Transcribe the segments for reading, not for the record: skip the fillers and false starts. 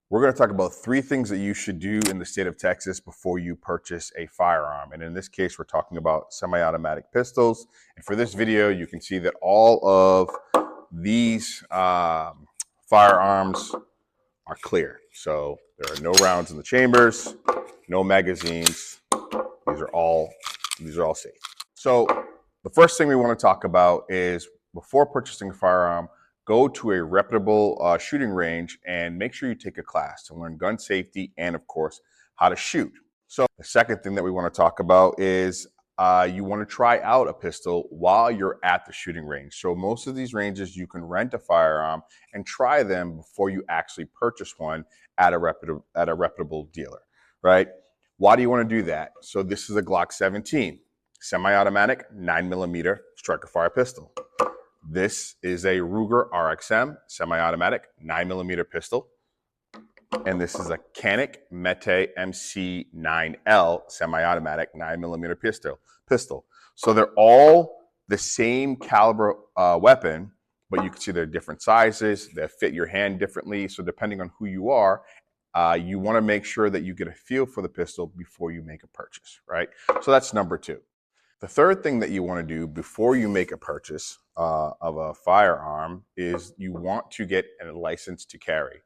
We're going to talk about 3 things that you should do in the state of Texas before you purchase a firearm. And in this case, we're talking about semi-automatic pistols. And for this video, you can see that all of these firearms are clear. So there are no rounds in the chambers, no magazines. These are all safe. So the first thing we want to talk about is before purchasing a firearm, go to a reputable shooting range and make sure you take a class to learn gun safety and, of course, how to shoot. So the second thing that we want to talk about is you want to try out a pistol while you're at the shooting range. So most of these ranges, you can rent a firearm and try them before you actually purchase one at a reputable dealer, right? Why do you want to do that? So this is a Glock 17, semi-automatic 9mm striker fire pistol. This is a Ruger RXM semi-automatic 9mm pistol. And this is a Canik Mete MC9L semi-automatic 9mm pistol. So they're all the same caliber weapon, but you can see they're different sizes. They fit your hand differently. So depending on who you are, you want to make sure that you get a feel for the pistol before you make a purchase, right? So that's number 2. The third thing that you want to do before you make a purchase of a firearm is you want to get a license to carry.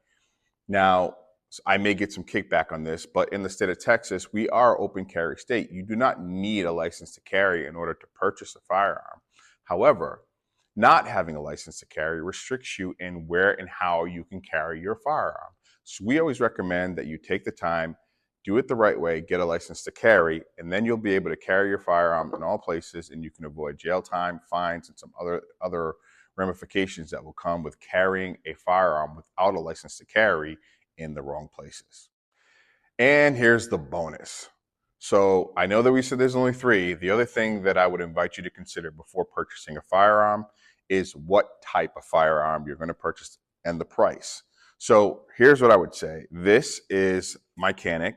Now, I may get some kickback on this, but in the state of Texas, we are open carry state. You do not need a license to carry in order to purchase a firearm. However, not having a license to carry restricts you in where and how you can carry your firearm. So we always recommend that you take the time, do it the right way, get a license to carry, and then you'll be able to carry your firearm in all places, and you can avoid jail time, fines, and some other ramifications that will come with carrying a firearm without a license to carry in the wrong places. And here's the bonus. So I know that we said there's only 3. The other thing that I would invite you to consider before purchasing a firearm is what type of firearm you're going to purchase and the price. So here's what I would say. This is my Canik.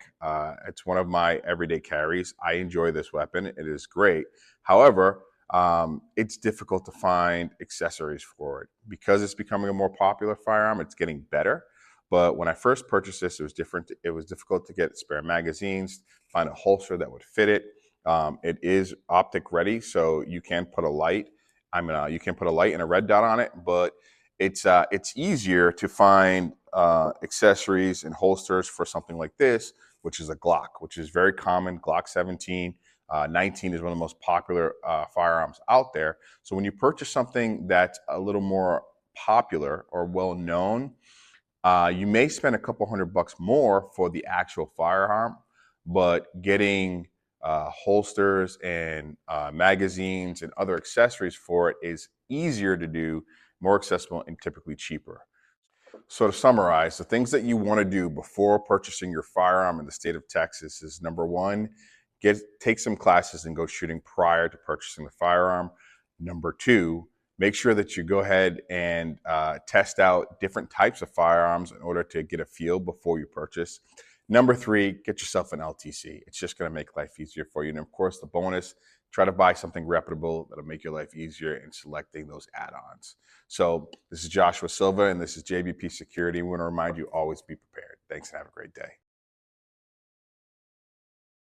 It's one of my everyday carries. I enjoy this weapon. It is great. However, it's difficult to find accessories for it. Because it's becoming a more popular firearm, it's getting better. But when I first purchased this, it was different. It was difficult to get spare magazines, find a holster that would fit it. It is optic ready, so you can put a light. You can put a light and a red dot on it, but it's easier to find accessories and holsters for something like this, which is a Glock, which is very common. Glock 17, 19 is one of the most popular firearms out there. So when you purchase something that's a little more popular or well known, you may spend a couple $100 more for the actual firearm, but getting holsters and magazines and other accessories for it is easier to do, more accessible, and typically cheaper. So to summarize, the things that you want to do before purchasing your firearm in the state of Texas is number 1, take some classes and go shooting prior to purchasing the firearm. Number 2, make sure that you go ahead and test out different types of firearms in order to get a feel before you purchase. Number 3, get yourself an LTC. It's just going to make life easier for you. And of course, the bonus, try to buy something reputable that'll make your life easier in selecting those add-ons. So this is Joshua Silva, and this is JBP Security. We want to remind you, always be prepared. Thanks and have a great day.